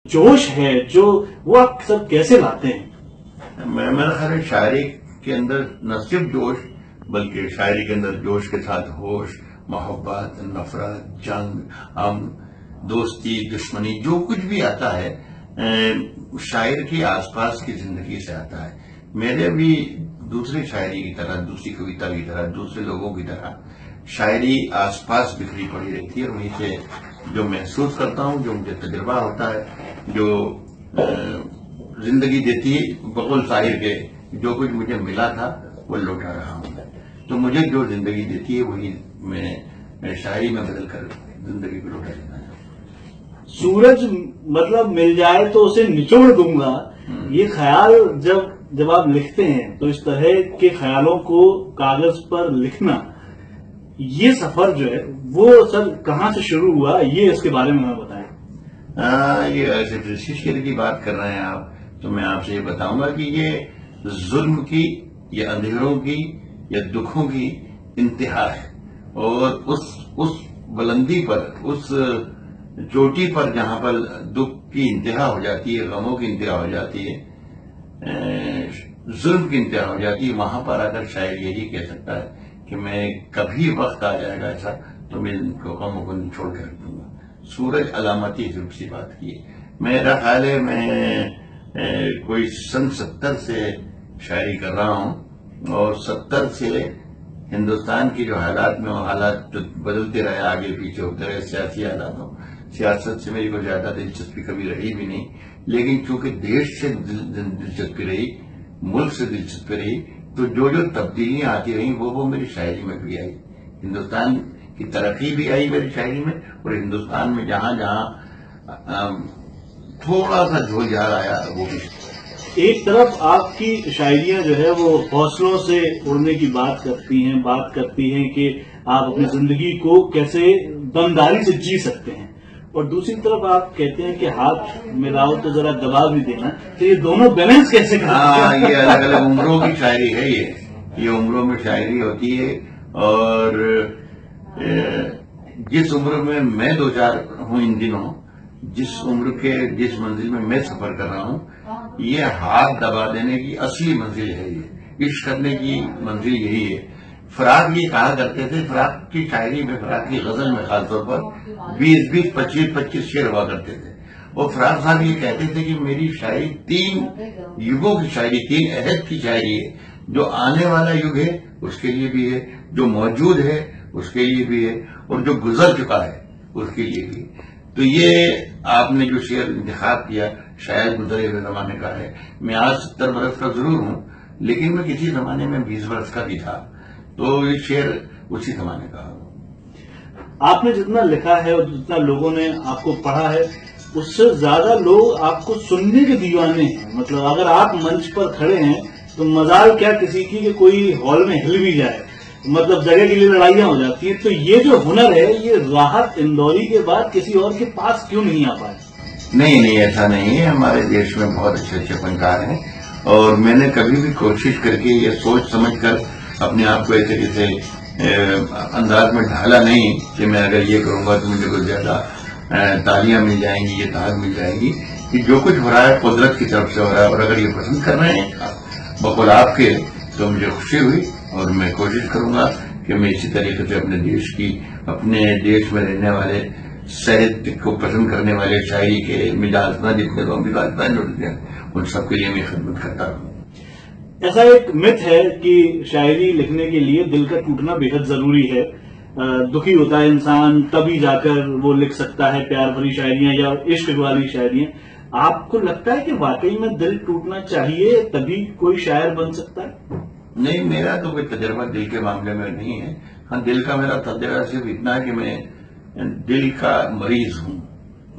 जोश है जो वो आप सब कैसे लाते हैं? मेरा ख्याल है शायरी के अंदर न सिर्फ जोश बल्कि शायरी के अंदर जोश के साथ होश, मोहब्बत, नफरत, जंग, दोस्ती, दुश्मनी, जो कुछ भी आता है शायर के आसपास की जिंदगी से आता है। मेरे भी दूसरी शायरी की तरह, दूसरी कविता की तरह, दूसरे लोगों की तरह शायरी आसपास बिखरी पड़ी रहती है और वहीं से जो महसूस करता हूँ, जो मुझे तजुर्बा होता है, जो जिंदगी देती है, बकुल शायर के जो कुछ मुझे मिला था वो लौटा रहा हूँ। तो मुझे जो जिंदगी देती है वही मैं शायरी में बदल कर जिंदगी को लौटा देता हूँ। सूरज मतलब मिल जाए तो उसे निचोड़ दूंगा, ये ख्याल जब आप लिखते हैं तो इस तरह के ख्यालों को कागज पर लिखना, ये सफर जो है वो सर कहाँ से शुरू हुआ, ये इसके बारे में हमें बताएं। ये ऐसे शेर की बात कर रहे हैं आप, तो मैं आपसे ये बताऊंगा कि ये जुल्म की या अंधेरों की या दुखों की इंतहा है और उस बुलंदी पर, उस चोटी पर जहां पर दुख की इंतहा हो जाती है, गमों की इंतहा हो जाती है, जुल्म की इंतहा हो जाती है, वहां पर अगर शायद यही कह सकता है कि मैं कभी वक्त आ जाएगा ऐसा तो मैं इनको गमों को छोड़ कर रख दूंगा। सूरज अलामती जुल्म सी बात की है। मेरा ख्याल है मैं कोई सन 70 से शायरी कर रहा हूं और 70 से हिंदुस्तान की जो हालात में, वो हालात जो बदलते रहे, आगे पीछे होते रहे, सियासी हालात हो, सियासत से मेरी कोई ज्यादा दिलचस्पी कभी रही भी नहीं, लेकिन चूंकि देश से दिलचस्पी रही, मुल्क से दिलचस्पी रही, तो जो जो तब्दीलियां आती रही वो मेरी शायरी में भी आई। हिंदुस्तान की तरक्की भी आई मेरी शायरी में, और हिंदुस्तान में जहां जहां थोड़ा सा झोलझाल आया वो भी। एक तरफ आपकी शायरियां जो है वो हौसलों से उड़ने की बात करती हैं कि आप अपनी जिंदगी को कैसे दमदारी से जी सकते हैं, और दूसरी तरफ आप कहते हैं कि हाथ मिलाओ तो जरा दबा भी देना, तो ये दोनों बैलेंस कैसे करते हैं? ये अलग अलग उम्रों की शायरी है। ये उम्रों में शायरी होती है, और जिस उम्र में मैं दो चार हूं इन दिनों, जिस उम्र के जिस मंजिल में मैं सफर कर रहा हूं, ये हाथ दबा देने की असली मंजिल है। ये इश्क करने की मंजिल यही है। फराक ये कहा करते थे, फराक की शायरी में, फराक की गजल में खासतौर पर 20-20, 25-25 शेर हुआ करते थे, और फराक साहब ये कहते थे कि मेरी शायरी 3 युगों की शायरी, 3 अहद की शायरी है। जो आने वाला युग है उसके लिए भी है, जो मौजूद है उसके लिए भी है, और जो गुजर चुका है उसके लिए भी। तो ये आपने जो शेर इंतखाब किया शायद गुजरे हुए जमाने का है। मैं आज 70 बरस का जरूर हूं, लेकिन मैं किसी जमाने में 20 बरस का भी था, तो ये शेर उसी जमाने का है। आपने जितना लिखा है और जितना लोगों ने आपको पढ़ा है, उससे ज्यादा लोग आपको सुनने के दीवाने हैं। मतलब अगर आप मंच पर खड़े हैं तो मजाल क्या किसी की कि कोई हॉल में हिल भी जाए, मतलब जगह के लिए लड़ाइयां हो जाती हैं। तो ये जो हुनर है, ये राहत इंदौरी के बाद किसी और के पास क्यों नहीं आ पाए? नहीं, ऐसा नहीं है। हमारे देश में बहुत अच्छे अच्छे फनकार हैं, और मैंने कभी भी कोशिश करके ये सोच समझ कर अपने आप को ऐसे जैसे अंदाज में ढाला नहीं कि मैं अगर ये करूंगा तो मुझे कुछ ज्यादा तालियां मिल जाएंगी, ये ताज मिल जाएगी। कि जो कुछ हो रहा है कुदरत की तरफ से हो रहा है, और अगर ये पसंद कर रहे हैं बकौल आपके, तो मुझे खुशी हुई, और मैं कोशिश करूंगा कि मैं इसी तरीके से अपने देश में रहने वाले साहित्य को पसंद करने वाले शायरी के मिजाज जितने लोग मिजाज जुड़ते हैं, उन सबके लिए मैं खिदमत करता रहूं। ऐसा एक मिथ है कि शायरी लिखने के लिए दिल का टूटना बेहद जरूरी है। दुखी होता है इंसान तभी जाकर वो लिख सकता है प्यार भरी शायरियां या इश्क वाली शायरियां। आपको लगता है कि वाकई में दिल टूटना चाहिए तभी कोई शायर बन सकता है? नहीं, मेरा तो कोई तजर्बा दिल के मामले में नहीं है। हाँ, दिल का मेरा तजर्बा सिर्फ इतना है कि मैं दिल का मरीज हूं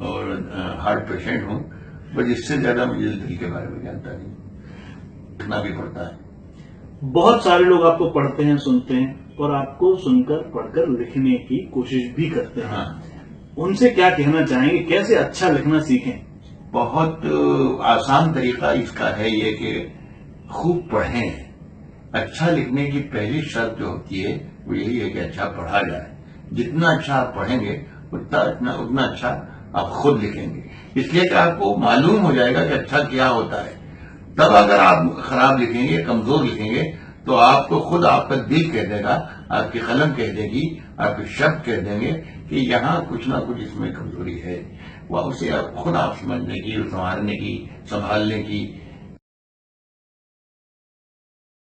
और हार्ट पेशेंट हूं, बस इससे ज्यादा मुझे दिल के बारे में जानता नहीं। लिखना भी पड़ता है। बहुत सारे लोग आपको पढ़ते हैं, सुनते हैं, और आपको सुनकर पढ़कर लिखने की कोशिश भी करते हैं। हाँ। उनसे क्या कहना चाहेंगे, कैसे अच्छा लिखना सीखें? बहुत आसान तरीका इसका है ये कि खूब पढ़ें। अच्छा लिखने की पहली शर्त जो होती है वो यही है कि अच्छा पढ़ा जाए। जितना अच्छा आप पढ़ेंगे उतना अच्छा آپ خود لکھیں گے، اس لیے کہ آپ کو معلوم ہو جائے گا کہ اچھا کیا ہوتا ہے. تب اگر آپ خراب لکھیں گے، کمزور لکھیں گے، تو آپ کو خود آپ کا دل کہہ دے گا، آپ کی قلم کہہ دے گی، آپ کے شبد کہہ دیں گے کہ یہاں کچھ نہ کچھ اس میں کمزوری ہے. وہ اسے خود آپ سمجھنے کی، سنوارنے کی، سنبھالنے کی